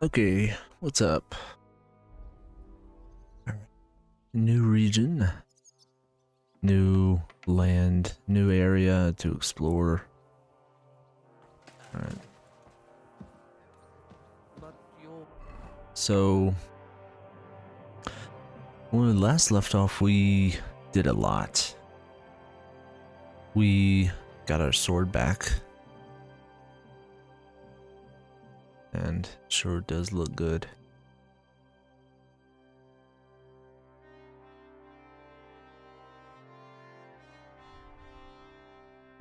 Okay, what's up? New region, new land, new area to explore. Alright. So, when we last left off, we did a lot. We got our sword back. And sure does look good.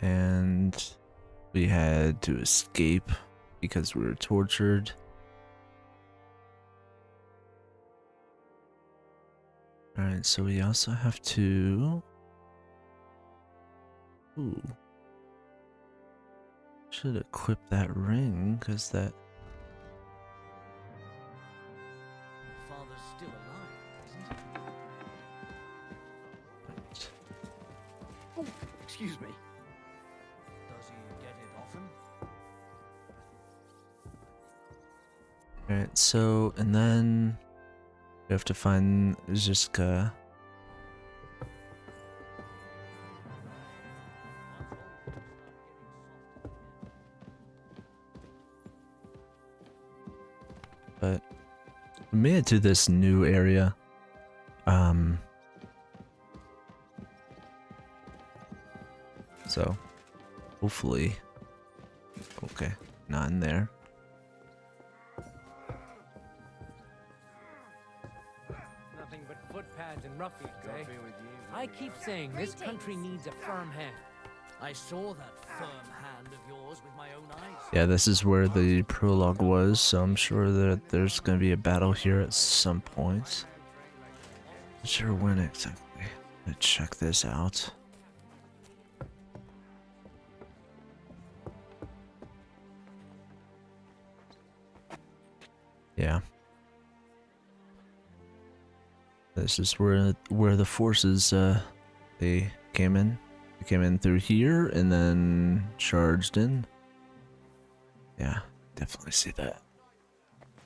And we had to escape because we were tortured. Alright, so we also have to... Ooh. Should equip that ring, because that... Father's still alive, isn't he? Right. Oh, excuse me. Does he get it often? Alright, so, and then we have to find Ziska. But we made it to this new area. So hopefully, okay, not in there. Nothing but footpads and ruffians, eh? I keep saying this country needs a firm hand. I saw that firm hand of yours with my own eyes. Yeah, this is where the prologue was, so I'm sure that there's gonna be a battle here at some point. Not sure when exactly. Let's check this out. Yeah. This is where the forces they came in. They came in through here and then charged in. Yeah, definitely see that.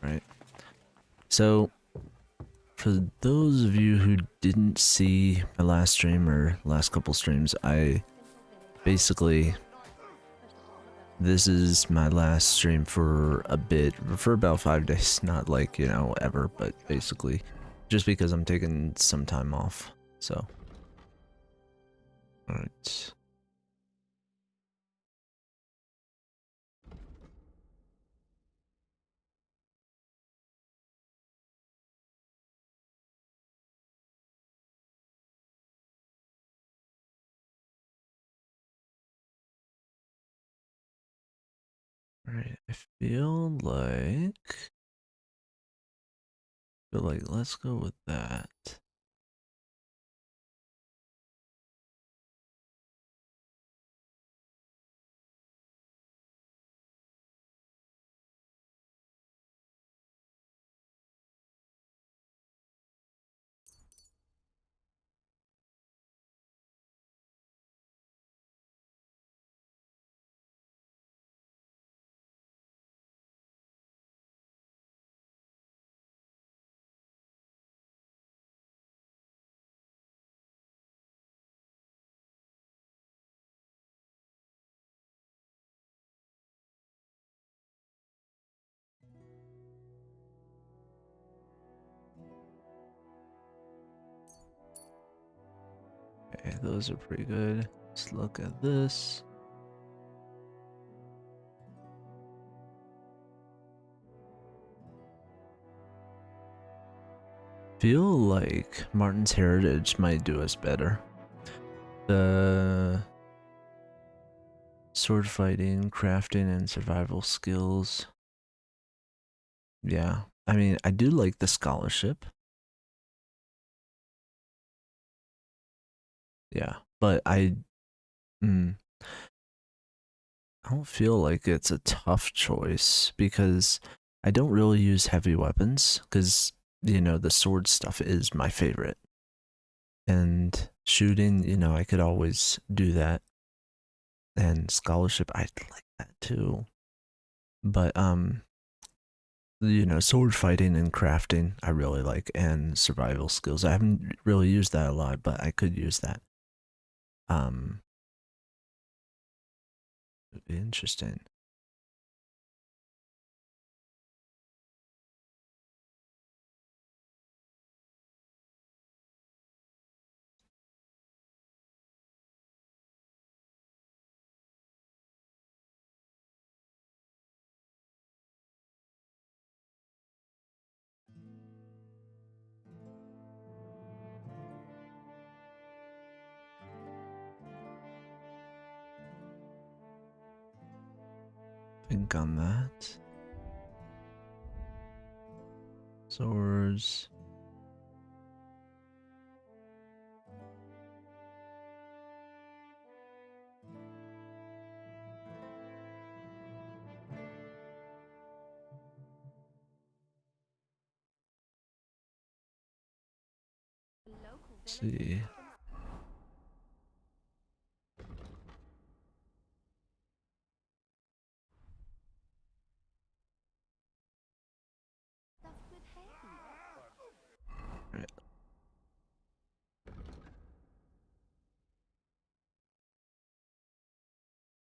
Right. So for those of you who didn't see my last stream or last couple streams, I basically this is my last stream for a bit, for about 5 days, not like, you know, ever, but basically just because I'm taking some time off. So all right. Alright, I feel like let's go with that. Okay, those are pretty good. Let's look at this. Feel like Martin's Heritage might do us better. The sword fighting, crafting, and survival skills. Yeah, I mean, I do like the scholarship. Yeah, but I don't feel like it's a tough choice because I don't really use heavy weapons because, you know, the sword stuff is my favorite. And shooting, you know, I could always do that. And scholarship, I'd like that too. But sword fighting and crafting I really like, and survival skills. I haven't really used that a lot, but I could use that. It'd be interesting. Think on that. Swords. Let's see. Right.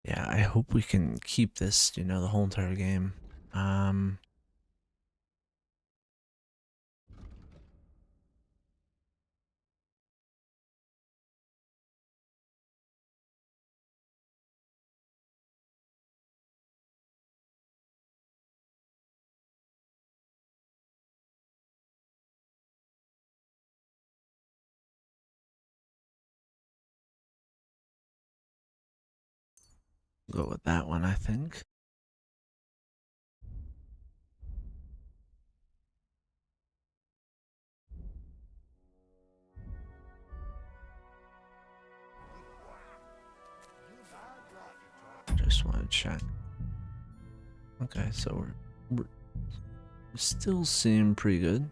Yeah, I hope we can keep this, the whole entire game. Go with that one, I think. Just want to check. Okay, so we're still seem pretty good.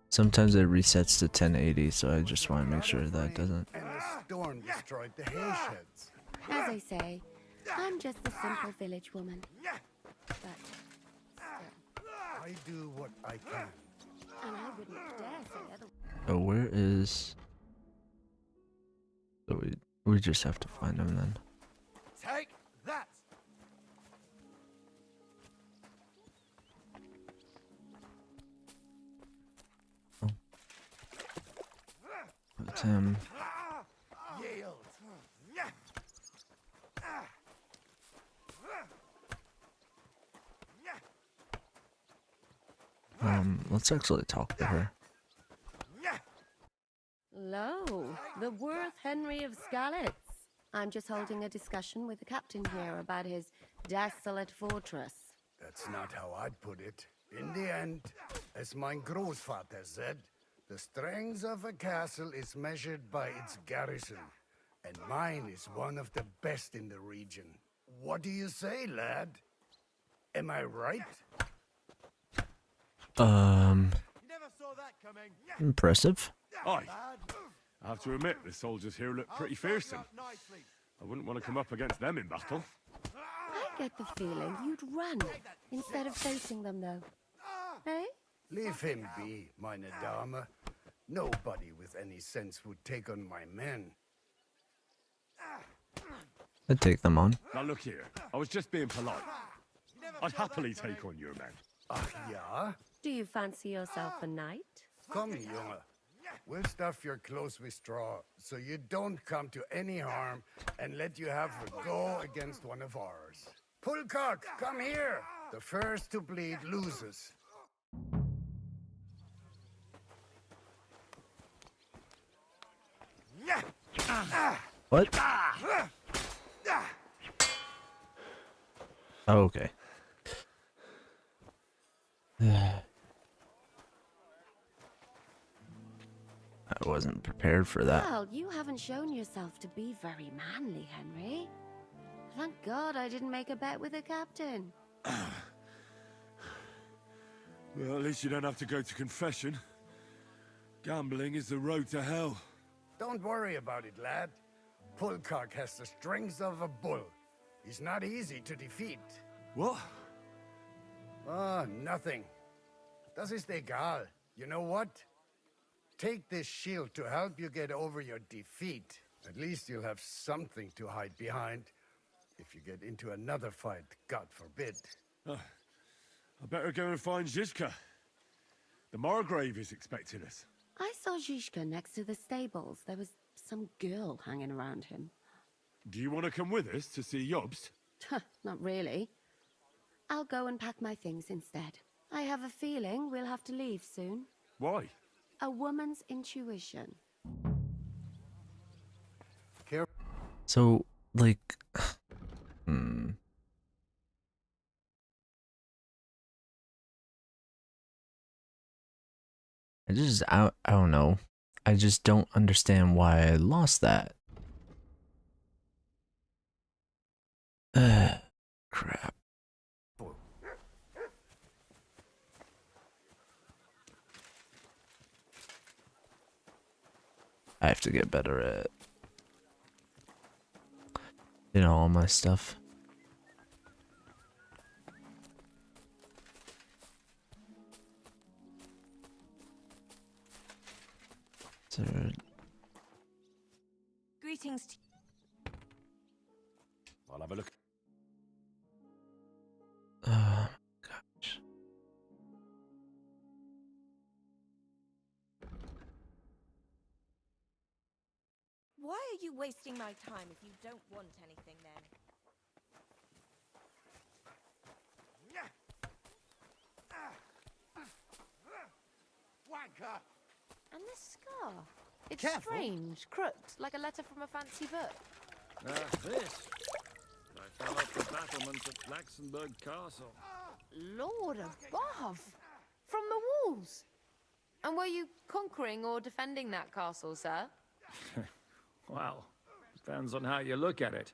Sometimes it resets to 1080, so I just want to make sure that doesn't. And the storm destroyed the hay sheds. As I say, I'm just a simple village woman. But I do what I can. and I wouldn't dare say otherwise. Oh, where is? So we just have to find him then. Take that! Put him. Yield. Let's actually talk to her. Lo, the worth Henry of Skalitz. I'm just holding a discussion with the captain here about his desolate fortress. That's not how I'd put it. In the end, as my großvater said, the strength of a castle is measured by its garrison. And mine is one of the best in the region. What do you say, lad? Am I right? You never saw that coming. Impressive. Aye. I have to admit, the soldiers here look pretty fearsome. Nicely. I wouldn't want to come up against them in battle. I get the feeling you'd run instead of facing them, though. Eh? Leave him be, meine Dame. Nobody with any sense would take on my men. I'd take them on. Now look here, I was just being polite. I'd happily take on your men. Ach ja? Do you fancy yourself a knight? Come, Junge. We'll stuff your clothes with straw, so you don't come to any harm, and let you have a go against one of ours. Pulcock, come here! The first to bleed loses. What? Oh, okay. I wasn't prepared for that. Well, you haven't shown yourself to be very manly, Henry. Thank God I didn't make a bet with the captain. Well, at least you don't have to go to confession. Gambling is the road to hell. Don't worry about it, lad. Pulcock has the strength of a bull. He's not easy to defeat. What? Ah, nothing. Das ist egal. You know what? Take this shield to help you get over your defeat. At least you'll have something to hide behind. If you get into another fight, God forbid. I better go and find Zizka. The Margrave is expecting us. I saw Zhishka next to the stables. There was some girl hanging around him. Do you want to come with us to see Jobst? Not really. I'll go and pack my things instead. I have a feeling we'll have to leave soon. Why? A woman's intuition. So, like, I don't know. I just don't understand why I lost that. Crap. I have to get better at, you know, all my stuff. So, Greetings to I'll have a look. gosh. Why are you wasting my time if you don't want anything then? Wanker! And the scar. It's Careful. strange, crooked, like a letter from a fancy book. This. I fell off the battlements at Laxenburg Castle. Lord above! From the walls! And were you conquering or defending that castle, sir? Well, depends on how you look at it.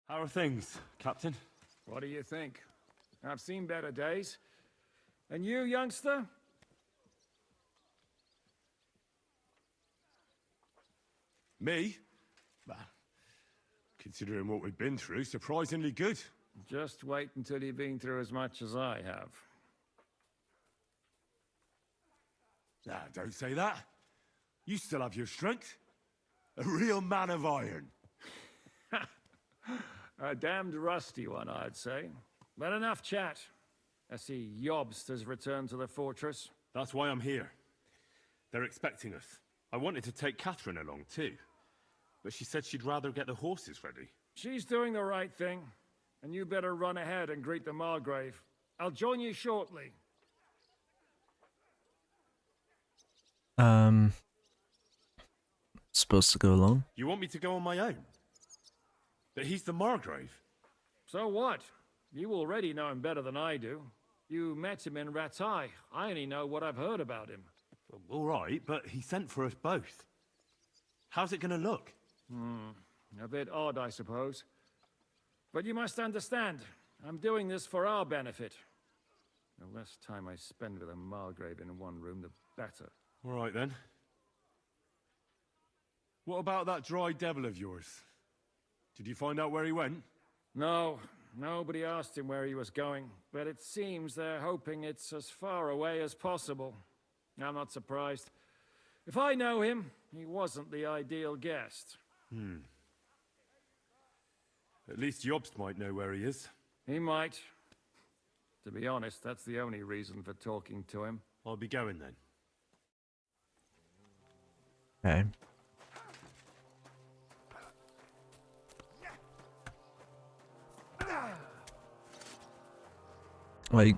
How are things, Captain? What do you think? I've seen better days. And you, youngster? Me? Well, considering what we've been through, surprisingly good. Just wait until you've been through as much as I have. Ah, don't say that. You still have your strength. A real man of iron. A damned rusty one, I'd say. But enough chat. I see Jobst has returned to the fortress. That's why I'm here. They're expecting us. I wanted to take Catherine along too, but she said she'd rather get the horses ready. She's doing the right thing, and you better run ahead and greet the Margrave. I'll join you shortly. Supposed to go alone? You want me to go on my own? But he's the Margrave. So what? You already know him better than I do. You met him in Ratai. I only know what I've heard about him. All right, but he sent for us both. How's it gonna look? A bit odd, I suppose. But you must understand, I'm doing this for our benefit. The less time I spend with a Margrave in one room, the better. All right then. What about that dry devil of yours? Did you find out where he went? No, nobody asked him where he was going, but it seems they're hoping it's as far away as possible. I'm not surprised. If I know him, he wasn't the ideal guest. At least Jobst might know where he is. He might. To be honest, that's the only reason for talking to him. I'll be going then. Okay. Like,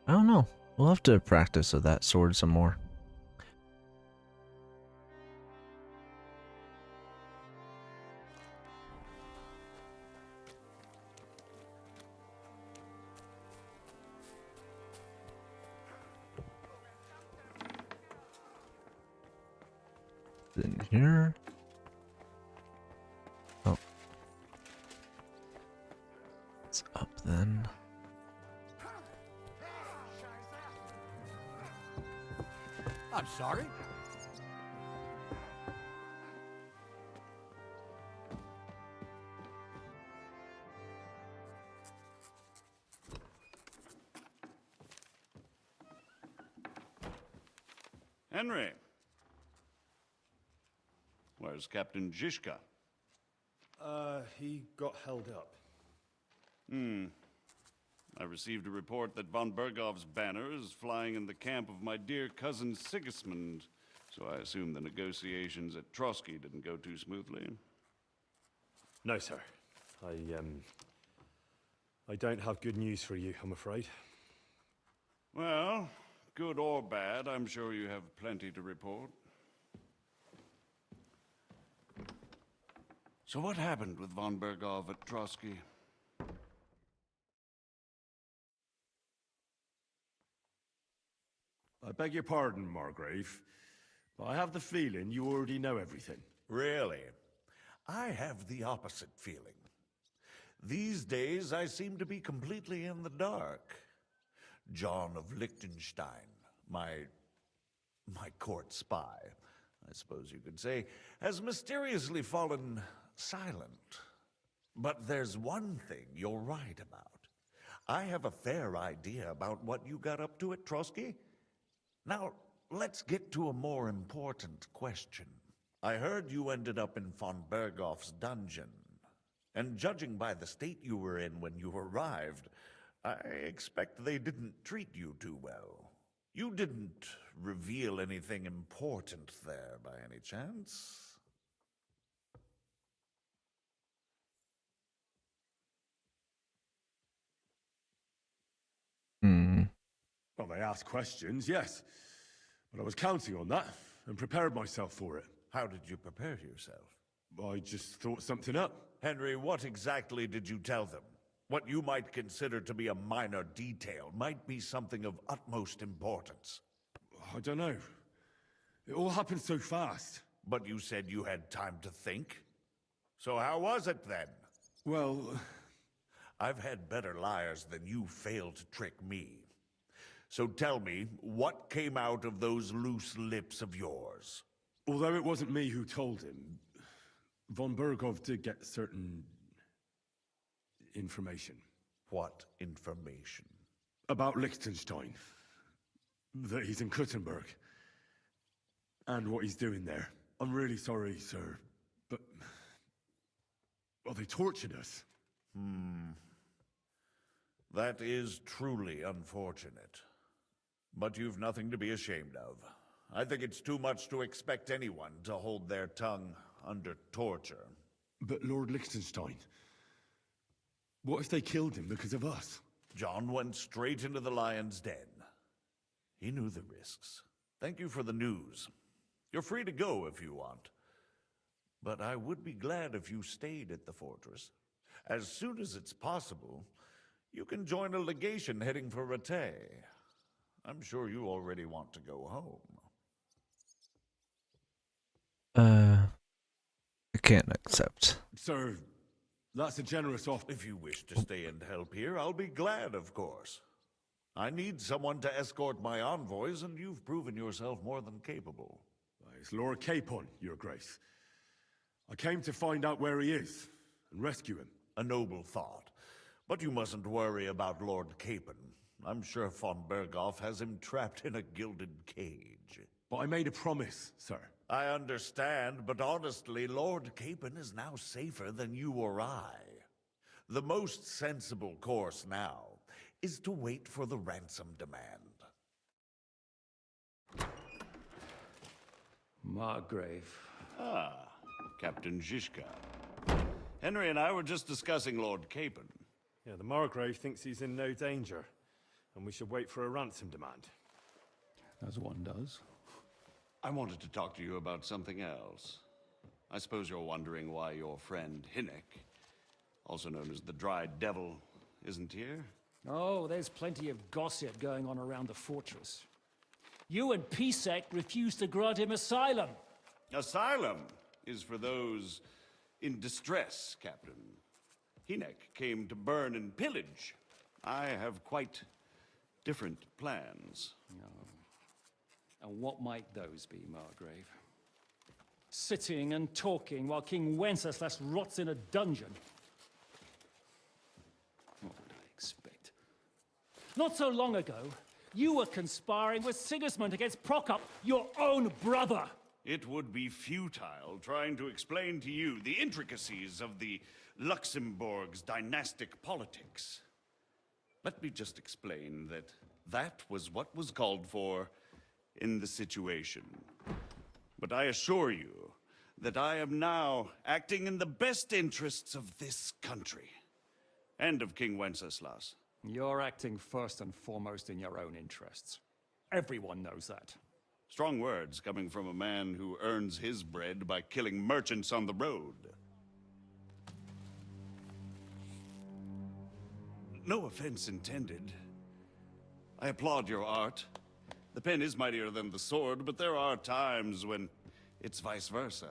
I don't know. We'll have to practice with that sword some more. In here. Oh. It's up then. I'm sorry. Henry. Where's Captain Zizka? He got held up. I received a report that von Bergov's banner is flying in the camp of my dear cousin Sigismund, so I assume the negotiations at Trotsky didn't go too smoothly. No, sir. I don't have good news for you, I'm afraid. Well, good or bad, I'm sure you have plenty to report. So what happened with von Bergov at Trotsky? I beg your pardon, Margrave, but I have the feeling you already know everything. Really? I have the opposite feeling. These days, I seem to be completely in the dark. John of Liechtenstein, my court spy, I suppose you could say, has mysteriously fallen silent. But there's one thing you're right about. I have a fair idea about what you got up to at Trotsky. Now, let's get to a more important question. I heard you ended up in von Bergov's dungeon. And judging by the state you were in when you arrived, I expect they didn't treat you too well. You didn't reveal anything important there by any chance? Well, they asked questions, yes. But I was counting on that and prepared myself for it. How did you prepare yourself? I just thought something up. Henry, what exactly did you tell them? What you might consider to be a minor detail might be something of utmost importance. I don't know. It all happened so fast. But you said you had time to think. So how was it then? Well, I've had better liars than you failed to trick me. So tell me, what came out of those loose lips of yours? although it wasn't me who told him, von Bergov did get certain information. What information? About Liechtenstein. That he's in Kuttenberg. And what he's doing there. I'm really sorry, sir, but... well, they tortured us. That is truly unfortunate. But you've nothing to be ashamed of. I think it's too much to expect anyone to hold their tongue under torture. But Lord Liechtenstein... what if they killed him because of us? John went straight into the lion's den. He knew the risks. Thank you for the news. You're free to go if you want. But I would be glad if you stayed at the fortress. As soon as it's possible, you can join a legation heading for Rattay. I'm sure you already want to go home. I can't accept. Sir, that's a generous offer. If you wish to stay and help here, I'll be glad, of course. I need someone to escort my envoys, and you've proven yourself more than capable. It's Lord Capon, Your Grace. I came to find out where he is, and rescue him. A noble thought. But you mustn't worry about Lord Capon. I'm sure von Bergov has him trapped in a gilded cage. But I made a promise, sir. I understand, but honestly, Lord Capon is now safer than you or I. The most sensible course now is to wait for the ransom demand. Margrave. Ah, Captain Zizka. Henry and I were just discussing Lord Capon. Yeah, the Margrave thinks he's in no danger, and we should wait for a ransom demand. As one does. I wanted to talk to you about something else. I suppose you're wondering why your friend Hinnek, also known as the Dried Devil, isn't here? Oh, there's plenty of gossip going on around the fortress. You and Pisek refused to grant him asylum. Asylum is for those in distress, Captain. Hinnek came to burn and pillage. I have quite different plans. And what might those be, Margrave? Sitting and talking while King Wenceslas rots in a dungeon. What would I expect? Not so long ago, you were conspiring with Sigismund against Prokop, your own brother. It would be futile trying to explain to you the intricacies of the Luxembourg's dynastic politics. Let me just explain that that was what was called for in the situation. But I assure you that I am now acting in the best interests of this country and of King Wenceslas. You're acting first and foremost in your own interests. Everyone knows that. Strong words coming from a man who earns his bread by killing merchants on the road. No offense intended. I applaud your art. The pen is mightier than the sword, but there are times when it's vice versa.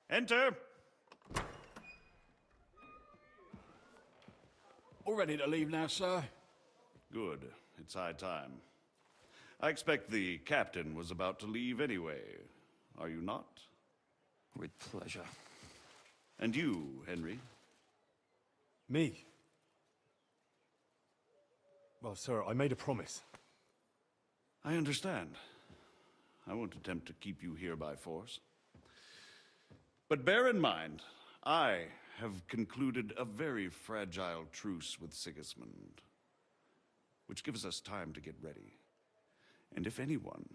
Enter! All ready to leave now, sir? Good. It's high time. I expect the captain was about to leave anyway. Are you not? With pleasure. And you, Henry? Me? Well, sir, I made a promise. I understand. I won't attempt to keep you here by force. But bear in mind, I have concluded a very fragile truce with Sigismund, which gives us time to get ready. And if anyone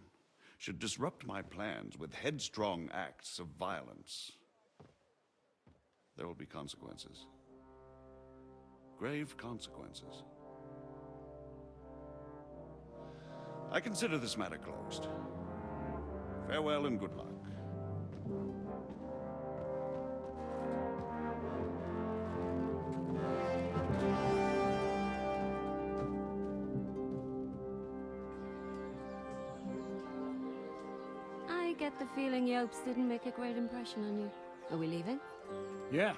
should disrupt my plans with headstrong acts of violence, there will be consequences. Grave consequences. I consider this matter closed. Farewell and good luck. I get the feeling Yopes didn't make a great impression on you. Are we leaving? Yeah.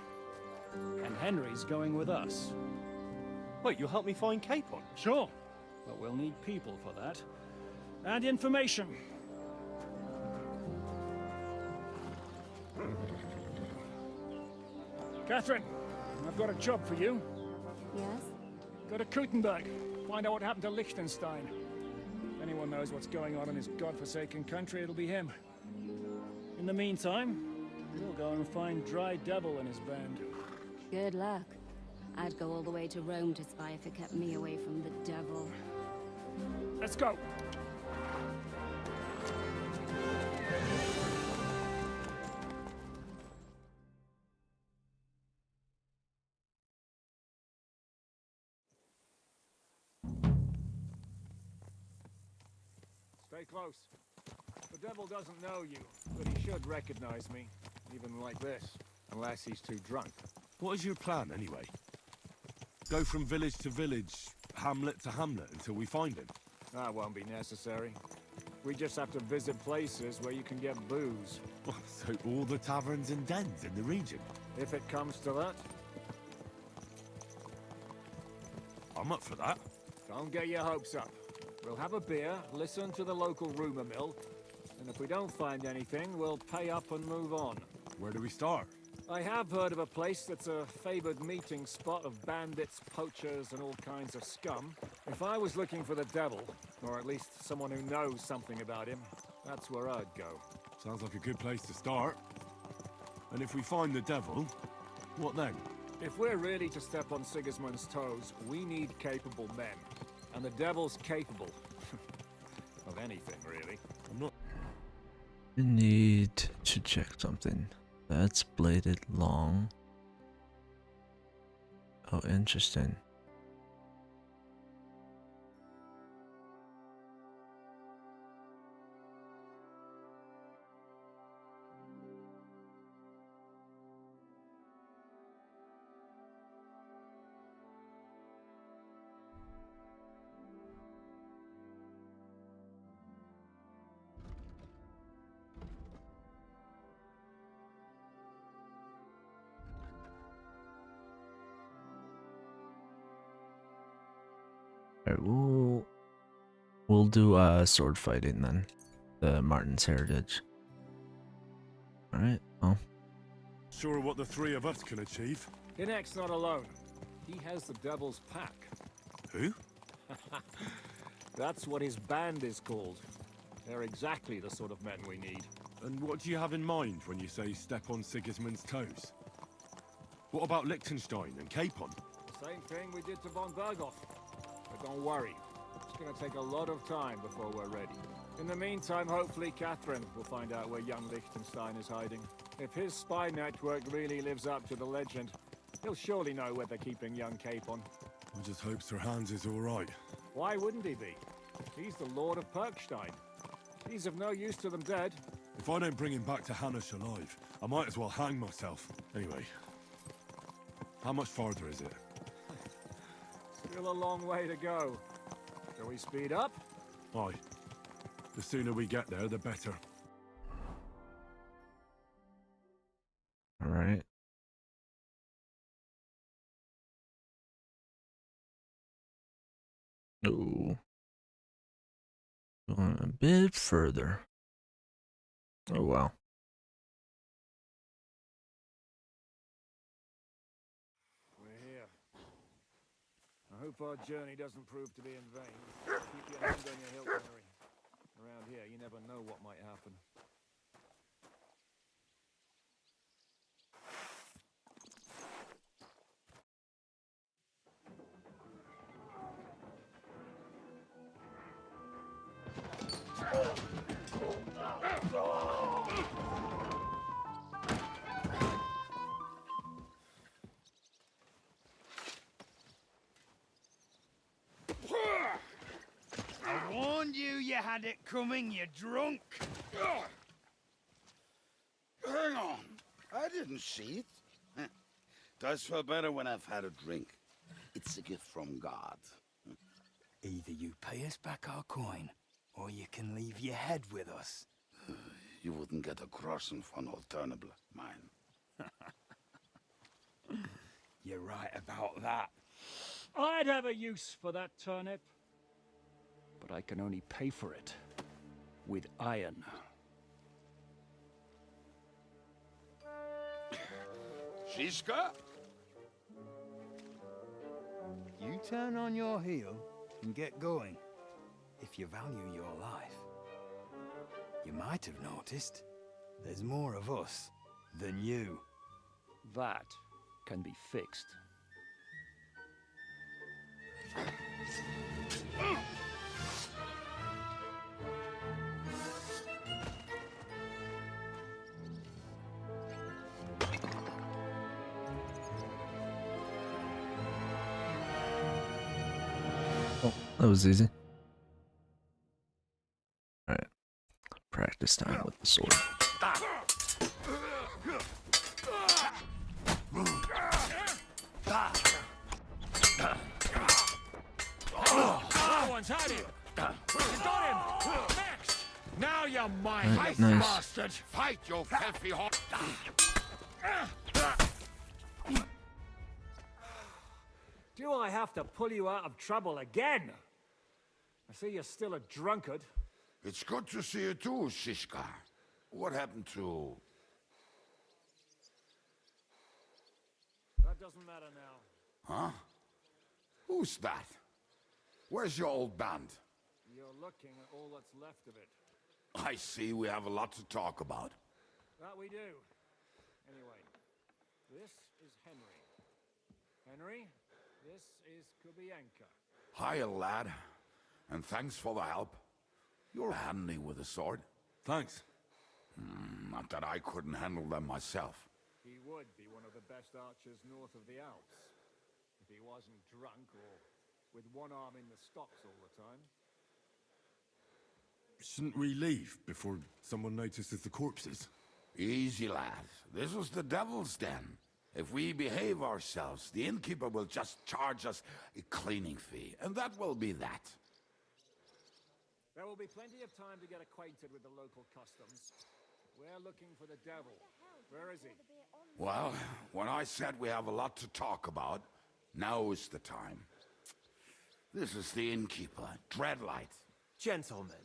And Henry's going with us. Wait, you'll help me find Capon? Sure. But we'll need people for that. And information. Catherine, I've got a job for you. Yes? Go to Kuttenberg. Find out what happened to Liechtenstein. If anyone knows what's going on in his godforsaken country, it'll be him. In the meantime, we'll go and find Dry Devil and his band. Good luck. I'd go all the way to Rome to spy if it kept me away from the devil. Let's go! Stay close. The devil doesn't know you, but he should recognize me, even like this, unless he's too drunk. What is your plan, anyway? Go from village to village, hamlet to hamlet, until we find him? That won't be necessary. We just have to visit places where you can get booze. So all the taverns and dens in the region? If it comes to that. I'm up for that. Don't get your hopes up. We'll have a beer, listen to the local rumor mill, and if we don't find anything, we'll pay up and move on. Where do we start? I have heard of a place that's a favored meeting spot of bandits, poachers, and all kinds of scum. If I was looking for the devil, or at least someone who knows something about him, that's where I'd go. Sounds like a good place to start. And if we find the devil, what then? If we're really to step on Sigismund's toes, we need capable men. And the devil's capable of anything, really. I'm not... I need to check something. That's bladed long. Oh, interesting. Alright, we'll do sword fighting then. The Martin's Heritage. Alright, well. Sure what the three of us can achieve? Kinect's not alone. He has the Devil's Pack. Who? That's what his band is called. They're exactly the sort of men we need. And what do you have in mind when you say step on Sigismund's toes? What about Liechtenstein and Capon? The same thing we did to von Berghoff. But don't worry, it's gonna take a lot of time before we're ready. In the meantime, hopefully Catherine will find out where young Liechtenstein is hiding. If his spy network really lives up to the legend, he'll surely know where they're keeping young Capon. I just hope Sir Hans is all right. Why wouldn't he be? He's the Lord of Perkstein. He's of no use to them dead. If I don't bring him back to Hanush alive, I might as well hang myself. Anyway, how much farther is it? Still a long way to go. Shall we speed up? Aye. The sooner we get there, the better. Alright. Oh. Going a bit further. Oh wow. We're here. I hope our journey doesn't prove to be in vain. Keep your hand on your hilt, Henry. Around here, you never know what might happen. I warned you had it coming, you drunk. Hang on. I didn't see it. Does feel better when I've had a drink. It's a gift from God. Either you pay us back our coin, or you can leave your head with us. You wouldn't get a crossing for an alternative, mine. You're right about that. I'd have a use for that turnip. But I can only pay for it with iron. Shiska? You turn on your heel and get going. If you value your life. You might have noticed there's more of us than you. That can be fixed. Oh, that was easy. Alright. Practice time with the sword. That one's had him! He's got him! Next! Now you're mine! Right, nice. Bastard! Fight, you filthy hot! Do I have to pull you out of trouble again? I see you're still a drunkard. It's good to see you too, Shishka. What happened to... That doesn't matter now. Huh? Who's that? Where's your old band? You're looking at all that's left of it. I see we have a lot to talk about. That we do. Anyway, this is Henry. Henry, this is Kubienka. Hiya, lad. And thanks for the help. You're handy with a sword. Thanks. Not that I couldn't handle them myself. He would be one of the best archers north of the Alps. If he wasn't drunk or with one arm in the stocks all the time. Shouldn't we leave before someone notices the corpses? Easy, lad. This was the Devil's Den. If we behave ourselves, the innkeeper will just charge us a cleaning fee, and that will be that. There will be plenty of time to get acquainted with the local customs. We're looking for the devil. Where is he? Well, when I said we have a lot to talk about, now is the time. This is the innkeeper, Dreadlight. Gentlemen,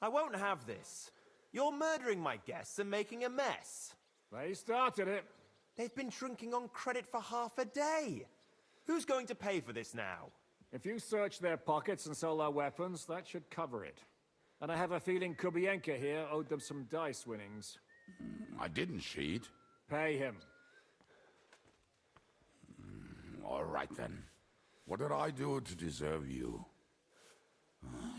I won't have this. You're murdering my guests and making a mess. They started it. They've been drinking on credit for half a day. Who's going to pay for this now? If you search their pockets and sell their weapons, that should cover it. And I have a feeling Kubienka here owed them some dice winnings. I didn't cheat. Pay him. All right then. What did I do to deserve you?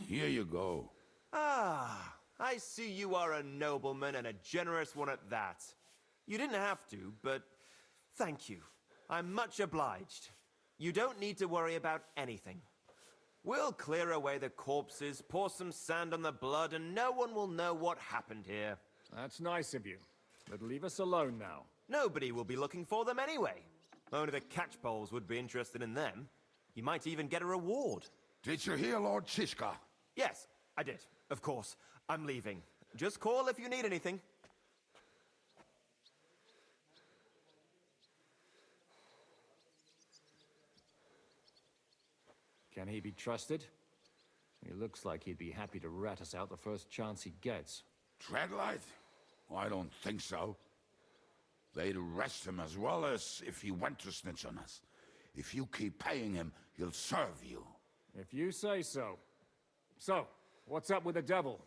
Here you go. Ah, I see you are a nobleman and a generous one at that. You didn't have to, but thank you. I'm much obliged. You don't need to worry about anything. We'll clear away the corpses, pour some sand on the blood, and no one will know what happened here. That's nice of you. But leave us alone now. Nobody will be looking for them anyway. Only the catchpoles would be interested in them. You might even get a reward. Did you hear Lord Chishka? Yes, I did. Of course. I'm leaving. Just call if you need anything. Can he be trusted? He looks like he'd be happy to rat us out the first chance he gets. Dreadlight? I don't think so. They'd arrest him as well as if he went to snitch on us. If you keep paying him, he'll serve you. If you say so. So, what's up with the devil?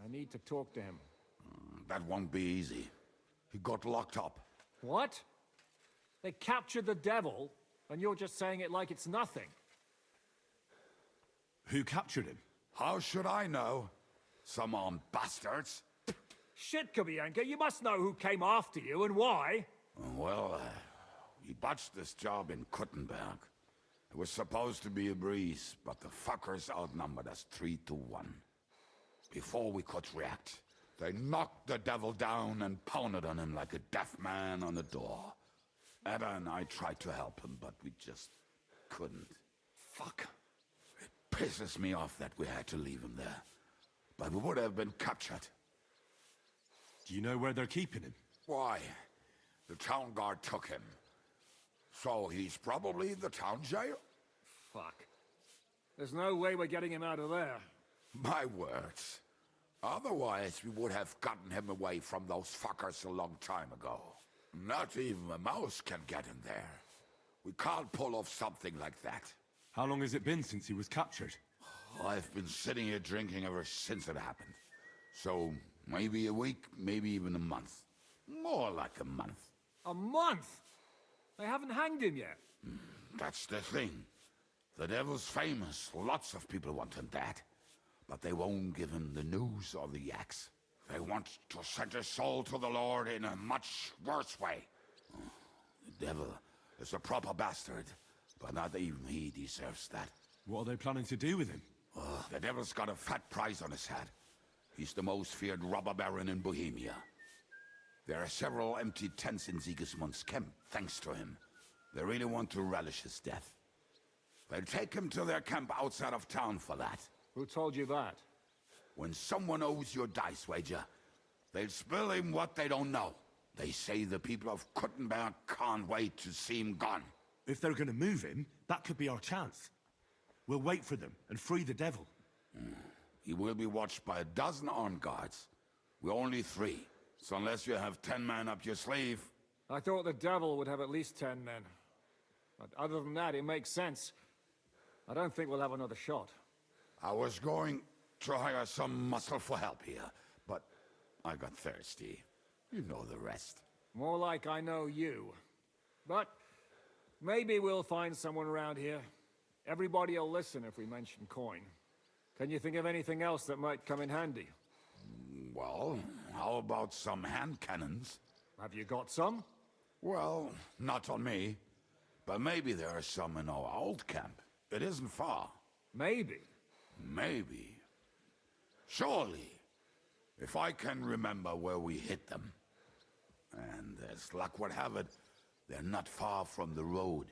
I need to talk to him. That won't be easy. He got locked up. What? They captured the devil, and you're just saying it like it's nothing. Who captured him? How should I know? Some armed bastards. Shit, Kubienka, you must know who came after you and why. Well, we botched this job in Kuttenberg. It was supposed to be a breeze, but the fuckers outnumbered us 3-1. Before we could react, they knocked the devil down and pounded on him like a deaf man on a door. Ada and I tried to help him, but we just couldn't. Fuck. It pisses me off that we had to leave him there. But we would have been captured. Do you know where they're keeping him? Why? The town guard took him. So he's probably the town jail? Fuck. There's no way we're getting him out of there. My words. Otherwise, we would have gotten him away from those fuckers a long time ago. Not even a mouse can get him there. We can't pull off something like that. How long has it been since he was captured? I've been sitting here drinking ever since it happened. So, maybe a week, maybe even a month. More like a month. A month? They haven't hanged him yet. That's the thing. The devil's famous. Lots of people want him dead. But they won't give him the news or the axe. They want to send his soul to the Lord in a much worse way. The devil is a proper bastard, but not even he deserves that. What are they planning to do with him? The devil's got a fat price on his head. He's the most feared robber baron in Bohemia. There are several empty tents in Sigismund's camp, thanks to him. They really want to relish his death. They'll take him to their camp outside of town for that. Who told you that? When someone owes you a dice wager, they'll spill him what they don't know. They say the people of Kuttenberg can't wait to see him gone. If they're gonna move him, that could be our chance. We'll wait for them and free the devil. He will be watched by a dozen armed guards. We're only 3. So unless you have 10 men up your sleeve... I thought the devil would have at least 10 men. But other than that, it makes sense. I don't think we'll have another shot. I was going to hire some muscle for help here, but I got thirsty. You know the rest. More like I know you. But maybe we'll find someone around here. Everybody will listen if we mention coin. Can you think of anything else that might come in handy? Well, how about some hand cannons? Have you got some? Well, not on me. But maybe there are some in our old camp. It isn't far. Maybe. Maybe. Surely. If I can remember where we hit them. And as luck would have it, they're not far from the road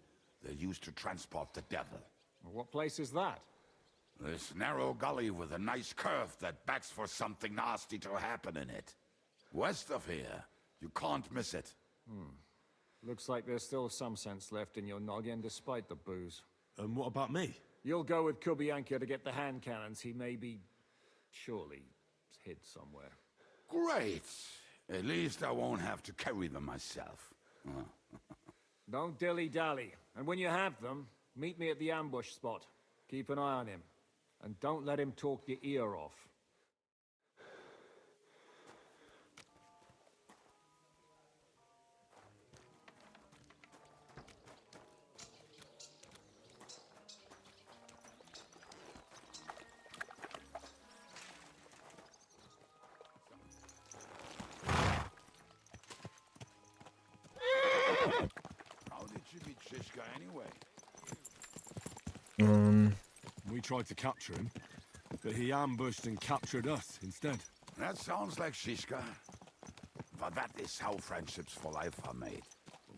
they used to transport the devil. What place is that? This narrow gully with a nice curve that begs for something nasty to happen in it. West of here, you can't miss it. Looks like there's still some sense left in your noggin despite the booze. And what about me? You'll go with Kubianka to get the hand cannons. He may be... surely hid somewhere. Great. At least I won't have to carry them myself. Don't dilly-dally. And when you have them, meet me at the ambush spot. Keep an eye on him. And don't let him talk your ear off. How did you beat Shishka anyway? We tried to capture him, but he ambushed and captured us instead. That sounds like Shishka. But that is how friendships for life are made.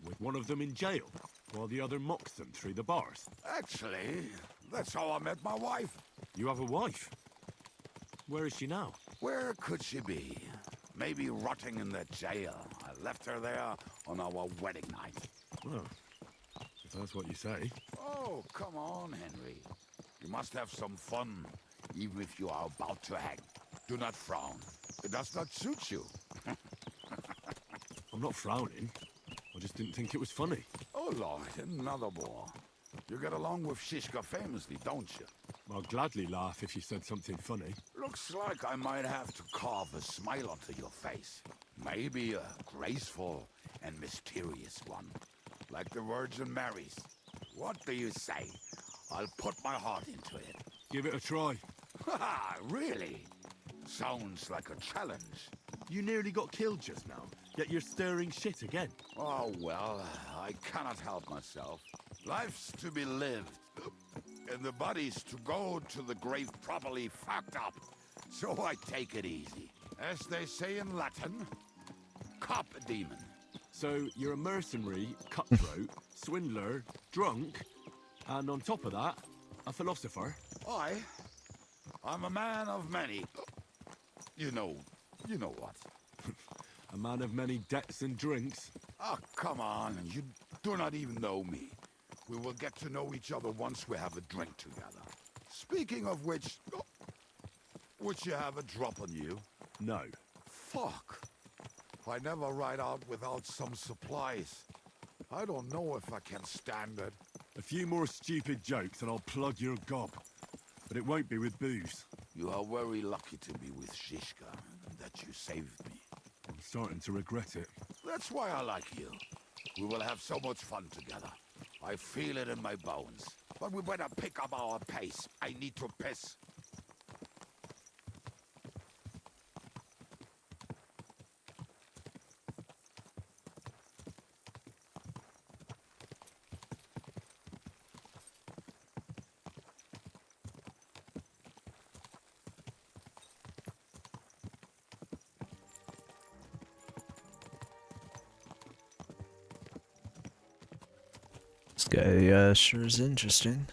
With one of them in jail, while the other mocks them through the bars. Actually, that's how I met my wife. You have a wife? Where is she now? Where could she be? Maybe rotting in the jail. I left her there on our wedding night. Well, if that's what you say. Oh, come on, Henry. You must have some fun, even if you are about to hang. Do not frown. It does not suit you. I'm not frowning. I just didn't think it was funny. Oh, Lord, another bore. You get along with Shishka famously, don't you? I'll gladly laugh if you said something funny. Looks like I might have to carve a smile onto your face. Maybe a graceful and mysterious one. Like the Virgin Mary's. What do you say? I'll put my heart into it. Give it a try. Ha! Really? Sounds like a challenge. You nearly got killed just now, yet you're stirring shit again. Oh, well, I cannot help myself. Life's to be lived, and the body's to go to the grave properly fucked up. So I take it easy. As they say in Latin, cop a demon. So you're a mercenary, cutthroat, swindler, drunk, and on top of that, a philosopher? I'm a man of many... You know what. A man of many debts and drinks? Oh, come on, you do not even know me. We will get to know each other once we have a drink together. Speaking of which, would you have a drop on you? No. Fuck. I never ride out without some supplies. I don't know if I can stand it. A few more stupid jokes and I'll plug your gob. But it won't be with booze. You are very lucky to be with Shishka, that you saved me. I'm starting to regret it. That's why I like you. We will have so much fun together. I feel it in my bones. But we better pick up our pace. I need to piss. This guy sure is interesting.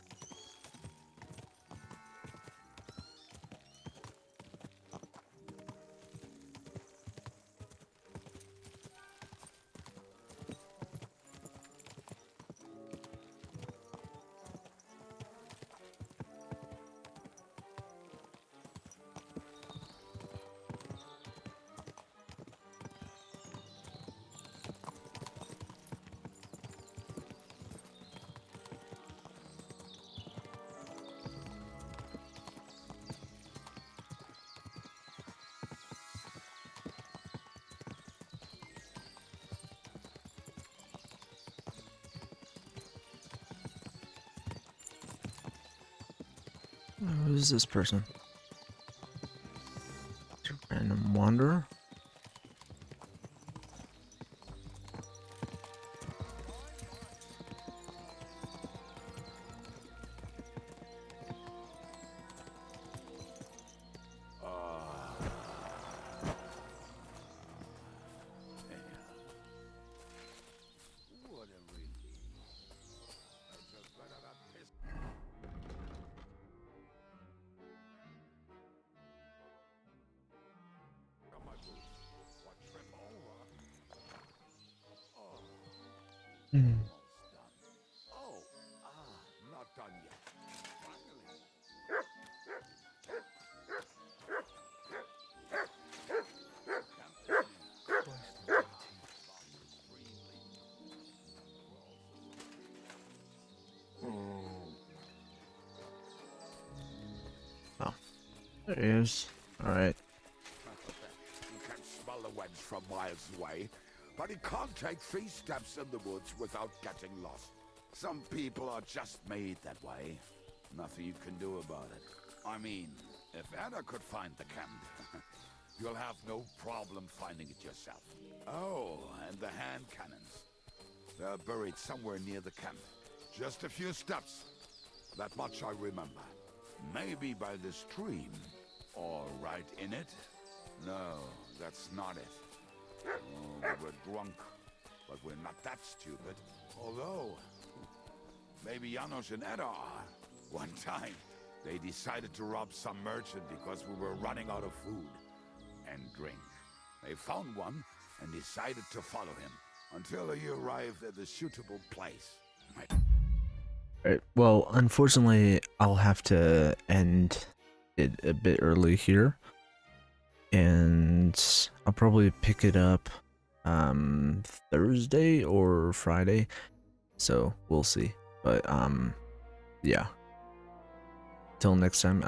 Who is this person? Random wanderer? There he is. Alright. He can smell the wedge from miles away, but he can't take 3 steps in the woods without getting lost. Some people are just made that way. Nothing you can do about it. I mean, if Anna could find the camp, you'll have no problem finding it yourself. Oh, and the hand cannons. They're buried somewhere near the camp. Just a few steps. That much I remember. Maybe by the stream. Or right in it? No, that's not it. Oh, we were drunk. But we're not that stupid. Although, maybe Janos and Edda are. One time, they decided to rob some merchant because we were running out of food and drink. They found one and decided to follow him until he arrived at a suitable place. Alright, well, unfortunately, I'll have to end it a bit early here. And I'll probably pick it up Thursday or Friday. So, we'll see. But, yeah. Till next time,